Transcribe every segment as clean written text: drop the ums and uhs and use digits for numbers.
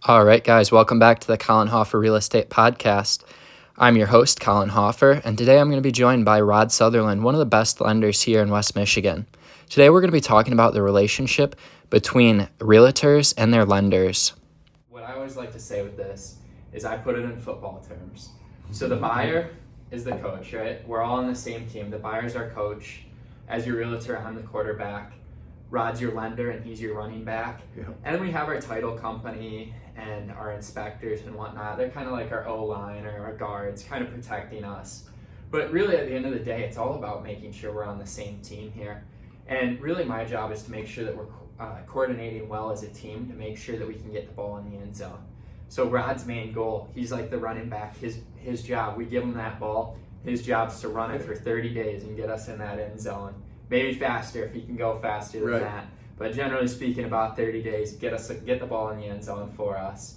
All right, guys, welcome back to the Colin Hoffer Real Estate Podcast. I'm your host, Colin Hoffer, and today I'm going to be joined by Rod Sutherland, one of the best lenders here in West Michigan. Today we're going to be talking about the relationship between realtors and their lenders. What I always like to say with this is I put it in football terms. So the buyer is the coach, right? We're all on the same team. The buyer's our coach. As your realtor, I'm the quarterback. Rod's your lender and he's your running back. Yeah. And then we have our title company and our inspectors and whatnot. They're kind of like our O-line or our guards, kind of protecting us. But really at the end of the day, it's all about making sure we're on the same team here. And really my job is to make sure that we're coordinating well as a team to make sure that we can get the ball in the end zone. So Rod's main goal, he's like the running back, his job, we give him that ball. His job's to run it for 30 days and get us in that end zone. Maybe faster if he can go faster than that. But generally speaking, about 30 days, get the ball in the end zone for us.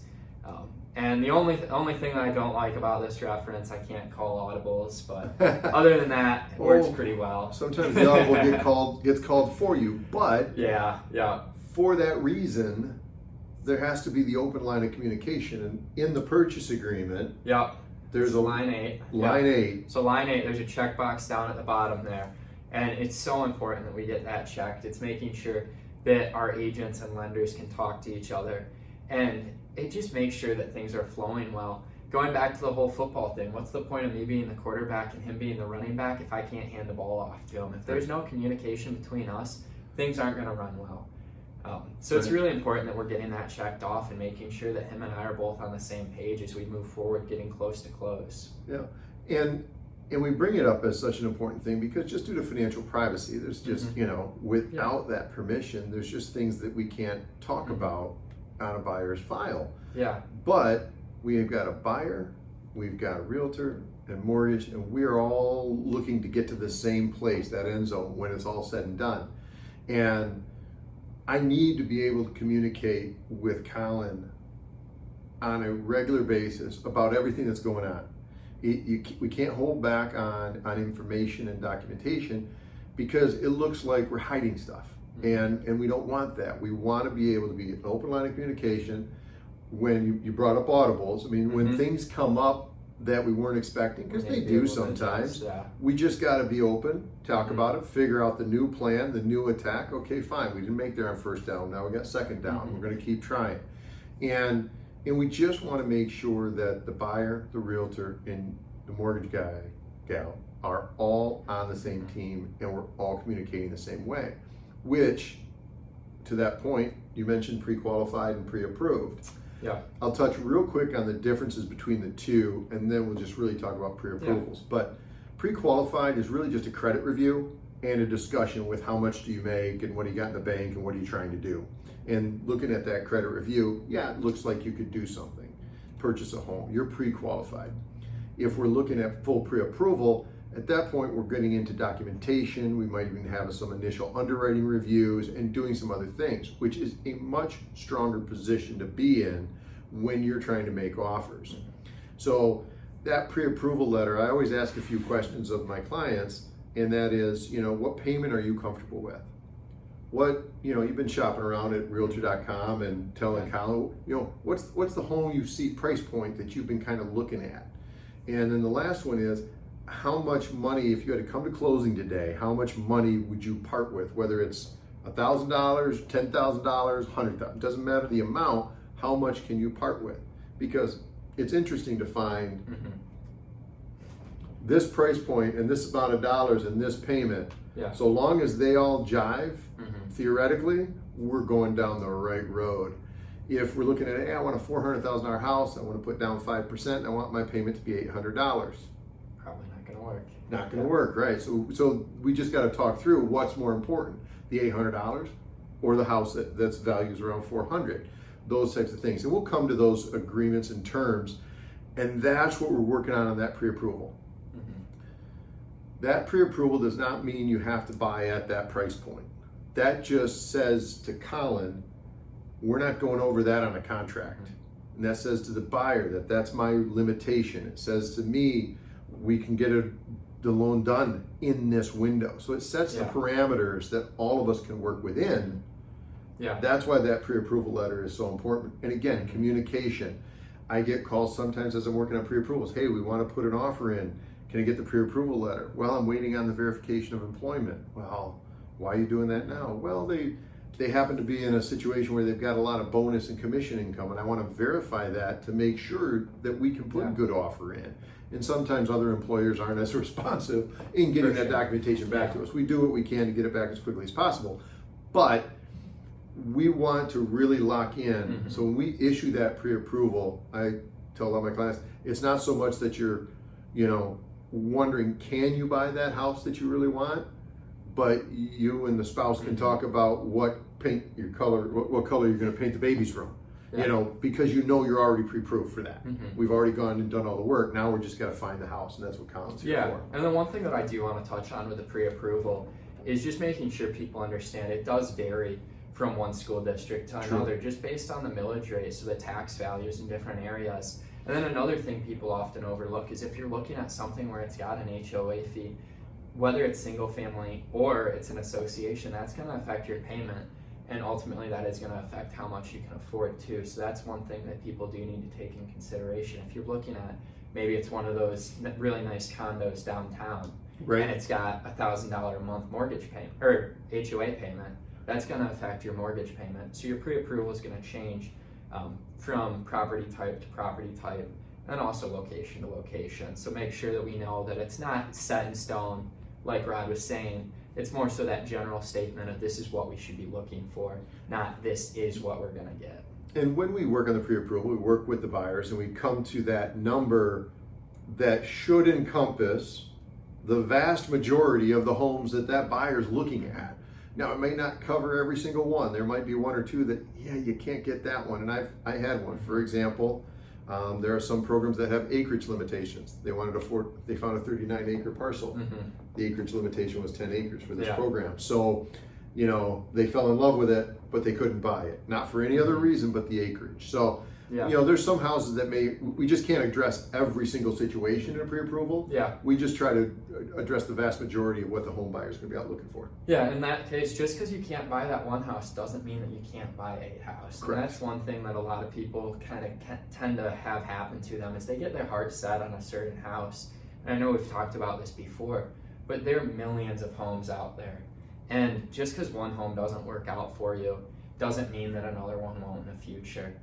And the only thing that I don't like about this reference, I can't call audibles, but other than that, it works pretty well. Sometimes the audible gets called for you, but yeah. For that reason, there has to be the open line of communication. And in the purchase agreement, there's a line 8. Line 8. So line 8, there's a checkbox down at the bottom there. And it's so important that we get that checked. It's making sure that our agents and lenders can talk to each other. And it just makes sure that things are flowing well. Going back to the whole football thing, what's the point of me being the quarterback and him being the running back if I can't hand the ball off to him? If there's no communication between us, things aren't going to run well. So it's really important that we're getting that checked off and making sure that him and I are both on the same page as we move forward, getting close to close. Yeah, and we bring it up as such an important thing because just due to financial privacy, there's just, without that permission, there's just things that we can't talk about on a buyer's file. Yeah. But we've got a buyer, we've got a realtor and mortgage, and we're all looking to get to the same place, that end zone, when it's all said and done. And I need to be able to communicate with Colin on a regular basis about everything that's going on. We can't hold back on information and documentation because it looks like we're hiding stuff. And we don't want that. We want to be able to be an open line of communication. When you brought up audibles, I mean, when things come up that we weren't expecting, because they do sometimes, we just got to be open, talk about it, figure out the new plan, the new attack. Okay, fine, we didn't make there on first down, now we got second down, we're going to keep trying. And we just want to make sure that the buyer, the realtor, and the mortgage guy, gal, are all on the same team and we're all communicating the same way. Which, to that point, you mentioned pre-qualified and pre-approved. Yeah. I'll touch real quick on the differences between the two and then we'll just really talk about pre-approvals. Yeah. But pre-qualified is really just a credit review and a discussion with how much do you make and what do you got in the bank and what are you trying to do. And looking at that credit review, it looks like you could do something, purchase a home, you're pre-qualified. If we're looking at full pre-approval, at that point we're getting into documentation, we might even have some initial underwriting reviews and doing some other things, which is a much stronger position to be in when you're trying to make offers. So that pre-approval letter, I always ask a few questions of my clients, and that is, what payment are you comfortable with? What, you've been shopping around at Realtor.com and telling Colin, what's the home you see price point that you've been kind of looking at? And then the last one is, how much money, if you had to come to closing today, how much money would you part with? Whether it's $1,000, $10,000, $100,000, doesn't matter the amount, how much can you part with? Because it's interesting to find this price point and this amount of dollars and this payment. Yeah. So long as they all jive, theoretically, we're going down the right road. If we're looking at, I want a $400,000 house, I want to put down 5%, I want my payment to be $800. Probably not going to work. Not going to work, right? So we just got to talk through what's more important, the $800 or the house that's values around $400, those types of things. And we'll come to those agreements and terms, and that's what we're working on that pre-approval. That pre-approval does not mean you have to buy at that price point. That just says to Colin, we're not going over that on a contract. And that says to the buyer that that's my limitation. It says to me, we can get the loan done in this window. So it sets the parameters that all of us can work within Yeah. That's why that pre-approval letter is so important. And again, communication. I get calls sometimes as I'm working on pre-approvals. Hey, we want to put an offer in. Can I get the pre-approval letter? Well, I'm waiting on the verification of employment. Well, why are you doing that now? Well, they happen to be in a situation where they've got a lot of bonus and commission income, and I want to verify that to make sure that we can put a good offer in. And sometimes other employers aren't as responsive in getting that documentation back to us. We do what we can to get it back as quickly as possible, but we want to really lock in. So when we issue that pre-approval, I tell all my clients, it's not so much that you're, wondering, can you buy that house that you really want? But you and the spouse can talk about what color you're going to paint the baby's room. Because you're already pre-approved for that. We've already gone and done all the work. Now we're just got to find the house, and that's what Colin's here for. And then one thing that I do want to touch on with the pre-approval is just making sure people understand it does vary from one school district to another, just based on the millage rate, so the tax values in different areas. And then another thing people often overlook is if you're looking at something where it's got an HOA fee, whether it's single family or it's an association, that's going to affect your payment. And ultimately that is going to affect how much you can afford too. So that's one thing that people do need to take in consideration. If you're looking at, maybe it's one of those really nice condos downtown, and it's got $1,000 a month mortgage payment or HOA payment, that's going to affect your mortgage payment. So your pre-approval is going to change from property type to property type, and also location to location. So make sure that we know that it's not set in stone, like Rod was saying. It's more so that general statement of this is what we should be looking for, not this is what we're going to get. And when we work on the pre-approval, we work with the buyers and we come to that number that should encompass the vast majority of the homes that buyer's looking at. Now, it may not cover every single one. There might be one or two that, you can't get that one. And I had one. For example, there are some programs that have acreage limitations. They found a 39-acre parcel. The acreage limitation was 10 acres for this program. So, they fell in love with it, but they couldn't buy it. Not for any other reason but the acreage. So, there's some houses that we just can't address every single situation in a pre-approval. We just try to address the vast majority of what the home buyer is going to be out looking for. In that case, just because you can't buy that one house doesn't mean that you can't buy a house. Correct. And that's one thing that a lot of people kind of tend to have happen to them is they get their heart set on a certain house. And I know we've talked about this before, but there are millions of homes out there. And just because one home doesn't work out for you doesn't mean that another one won't in the future.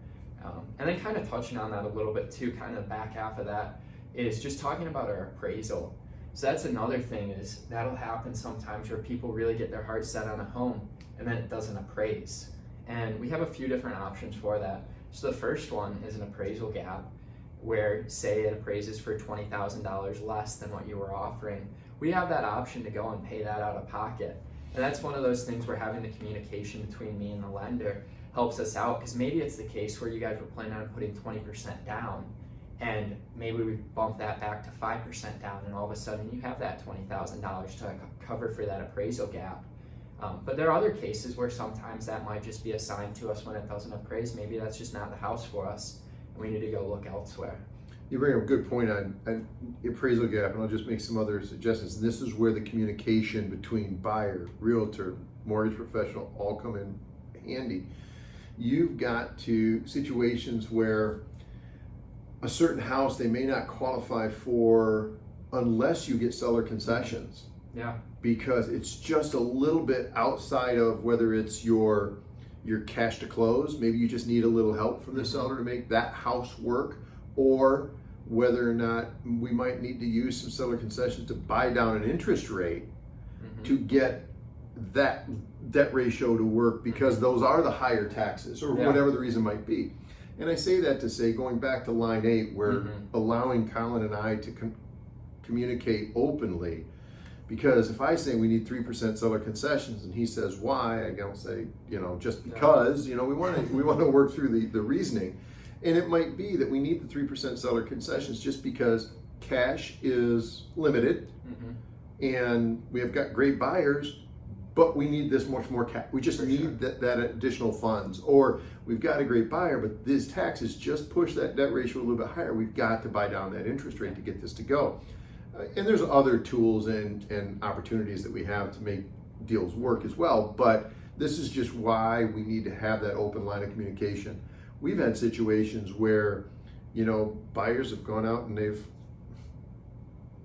And then kind of touching on that a little bit too, kind of back half of that is just talking about our appraisal. So that's another thing is that'll happen sometimes where people really get their heart set on a home and then it doesn't appraise. And we have a few different options for that. So the first one is an appraisal gap where say it appraises for $20,000 less than what you were offering. We have that option to go and pay that out of pocket. And that's one of those things where having the communication between me and the lender helps us out, because maybe it's the case where you guys were planning on putting 20% down and maybe we bump that back to 5% down and all of a sudden you have that $20,000 to cover for that appraisal gap. But there are other cases where sometimes that might just be assigned to us when it doesn't appraise. Maybe that's just not the house for us and we need to go look elsewhere. You bring up a good point on appraisal gap, and I'll just make some other suggestions. This is where the communication between buyer, realtor, mortgage professional all come in handy. You've got to situations where a certain house they may not qualify for unless you get seller concessions. Because it's just a little bit outside of whether it's your cash to close. Maybe you just need a little help from the seller to make that house work, or whether or not we might need to use some seller concessions to buy down an interest rate to get that debt ratio to work, because those are the higher taxes or whatever the reason might be. And I say that to say, going back to line 8, we're allowing Colin and I to communicate openly, because if I say we need 3% seller concessions and he says why, I don't say, just because, we want to work through the reasoning. And it might be that we need the 3% seller concessions just because cash is limited and we have got great buyers, but we need this much more cash. We just need that additional funds. Or we've got a great buyer, but these taxes just push that debt ratio a little bit higher. We've got to buy down that interest rate to get this to go. And there's other tools and opportunities that we have to make deals work as well. But this is just why we need to have that open line of communication. We've had situations where, buyers have gone out and they've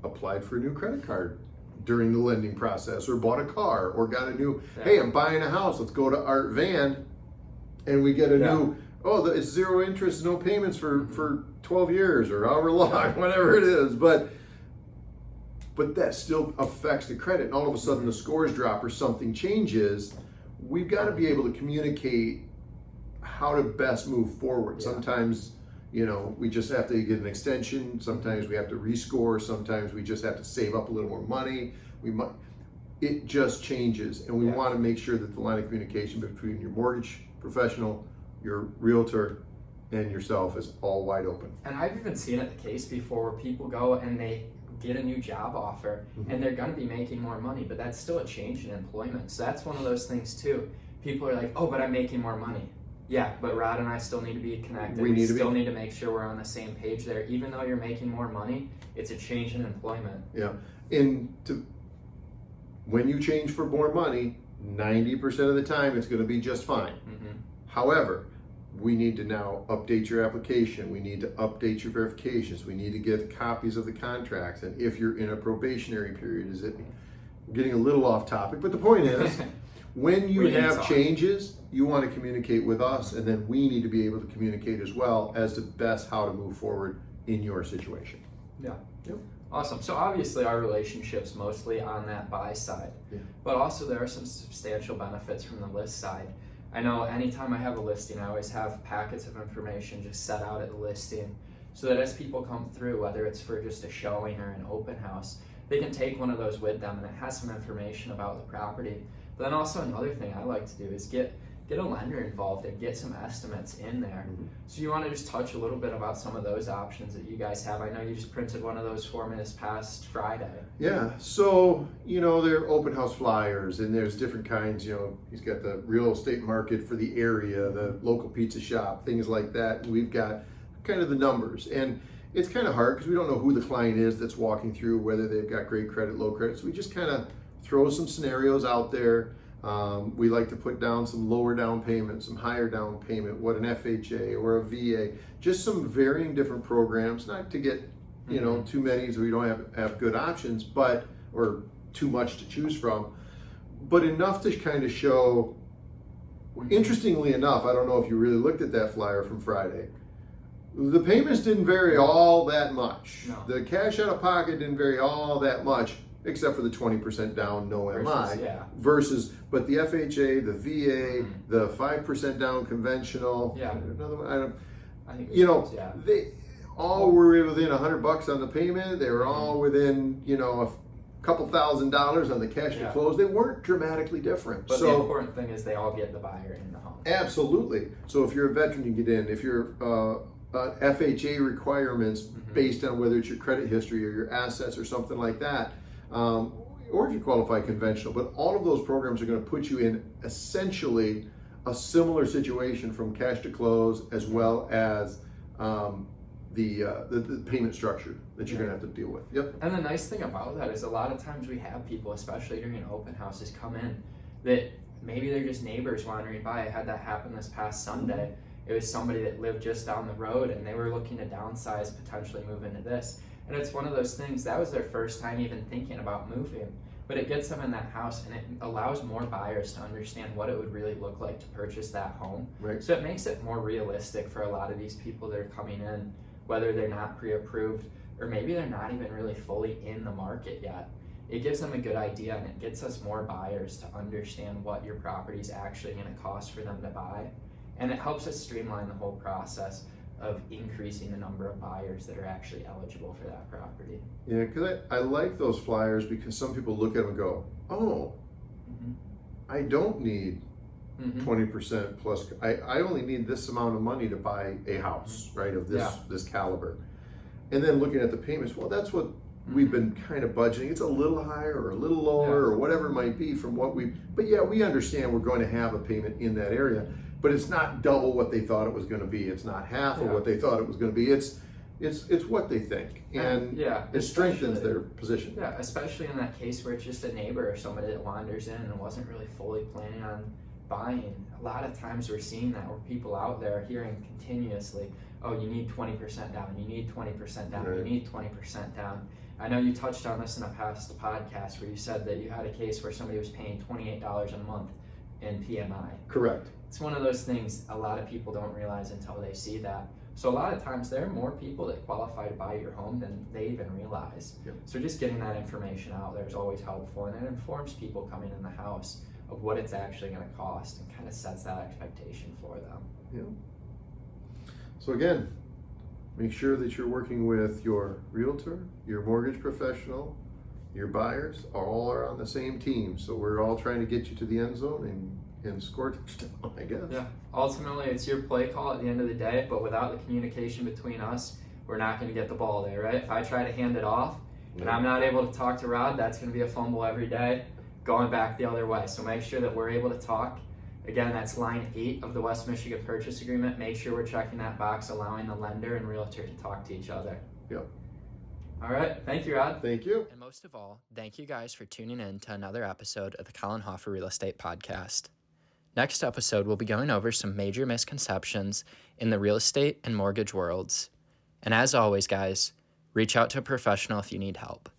applied for a new credit card during the lending process, or bought a car, or got a new, hey, I'm buying a house, let's go to Art Van, and we get a new, it's zero interest, no payments for 12 years or however long, whatever it is. But that still affects the credit, and all of a sudden the scores drop or something changes. We've got to be able to communicate how to best move forward. Sometimes, we just have to get an extension. Sometimes we have to rescore. Sometimes we just have to save up a little more money. It just changes, and we want to make sure that the line of communication between your mortgage professional, your realtor, and yourself is all wide open. And I've even seen it the case before where people go and they get a new job offer and they're going to be making more money, but that's still a change in employment. So that's one of those things too. People are like, oh, but I'm making more money. Yeah, but Rod and I still need to be connected. We still need to make sure we're on the same page there. Even though you're making more money, it's a change in employment. Yeah. When you change for more money, 90% of the time it's going to be just fine. However, we need to now update your application. We need to update your verifications. We need to get copies of the contracts. And if you're in a probationary period, we're getting a little off topic, but the point is, when you have changes, you want to communicate with us, and then we need to be able to communicate as well as to best how to move forward in your situation. Yeah. Yep. Awesome. So obviously our relationship's mostly on that buy side, but also there are some substantial benefits from the list side. I know anytime I have a listing, I always have packets of information just set out at the listing so that as people come through, whether it's for just a showing or an open house, they can take one of those with them and it has some information about the property. But then also another thing I like to do is get a lender involved and get some estimates in there. So you want to just touch a little bit about some of those options that you guys have. I know you just printed one of those for me this past Friday. Yeah, so, there are open house flyers, and there's different kinds, he's got the real estate market for the area, the local pizza shop, things like that. And we've got kind of the numbers. And it's kind of hard because we don't know who the client is that's walking through, whether they've got great credit, low credit. So we just kind of throw some scenarios out there. We like to put down some lower down payment, some higher down payment, what an FHA or a VA, just some varying different programs, not to get, too many so we don't have good options, or too much to choose from, but enough to kind of show. Interestingly enough, I don't know if you really looked at that flyer from Friday. The payments didn't vary all that much. No. The cash out of pocket didn't vary all that much, except for the 20% down, no MI, but the FHA, the VA, the 5% down conventional, another one, I think they all were within $100 on the payment. They were all within, a couple $1,000s on the cash to close. They weren't dramatically different. But the important thing is they all get the buyer in the home. Absolutely. So if you're a veteran, you get in. If you're FHA requirements based on whether it's your credit history or your assets or something like that, or if you qualify conventional, but all of those programs are going to put you in essentially a similar situation from cash to close, as well as the payment structure that you're going to have to deal with. Yep. And the nice thing about that is a lot of times we have people, especially during open houses, come in that maybe they're just neighbors wandering by. I had that happen this past Sunday. It was somebody that lived just down the road and they were looking to downsize, potentially move into this. And it's one of those things, that was their first time even thinking about moving. But it gets them in that house and it allows more buyers to understand what it would really look like to purchase that home. Right. So it makes it more realistic for a lot of these people that are coming in, whether they're not pre-approved or maybe they're not even really fully in the market yet. It gives them a good idea and it gets us more buyers to understand what your property is actually going to cost for them to buy. And it helps us streamline the whole process of increasing the number of buyers that are actually eligible for that property. Yeah, because I like those flyers because some people look at them and go, oh, I don't need 20% plus. I only need this amount of money to buy a house, right, of this caliber. And then looking at the payments, well, that's what we've been kind of budgeting. It's a little higher or a little lower or whatever it might be from what but we understand we're going to have a payment in that area. But it's not double what they thought it was going to be. It's not half of what they thought it was going to be. It's what they think, and it strengthens their position. Yeah, especially in that case where it's just a neighbor or somebody that wanders in and wasn't really fully planning on buying, a lot of times we're seeing that where people out there are hearing continuously, oh, you need 20% down, you need 20% down, Right. you need 20% down. I know you touched on this in a past podcast where you said that you had a case where somebody was paying $28 a month in PMI. Correct. It's one of those things a lot of people don't realize until they see that. So a lot of times there are more people that qualify to buy your home than they even realize. Yep. So just getting that information out there is always helpful, and it informs people coming in the house of what it's actually going to cost and kind of sets that expectation for them. Yeah. So again, make sure that you're working with your realtor, your mortgage professional, your buyers all are on the same team. So we're all trying to get you to the end zone and score touchdown, I guess. Yeah. Ultimately, it's your play call at the end of the day, but without the communication between us, we're not going to get the ball there, right? If I try to hand it off and I'm not able to talk to Rod, that's going to be a fumble every day going back the other way. So make sure that we're able to talk. Again, that's line 8 of the West Michigan Purchase Agreement. Make sure we're checking that box, allowing the lender and realtor to talk to each other. Yep. All right. Thank you, Rod. Thank you. And most of all, thank you guys for tuning in to another episode of the Colin Hoffer Real Estate Podcast. Next episode, we'll be going over some major misconceptions in the real estate and mortgage worlds. And as always, guys, reach out to a professional if you need help.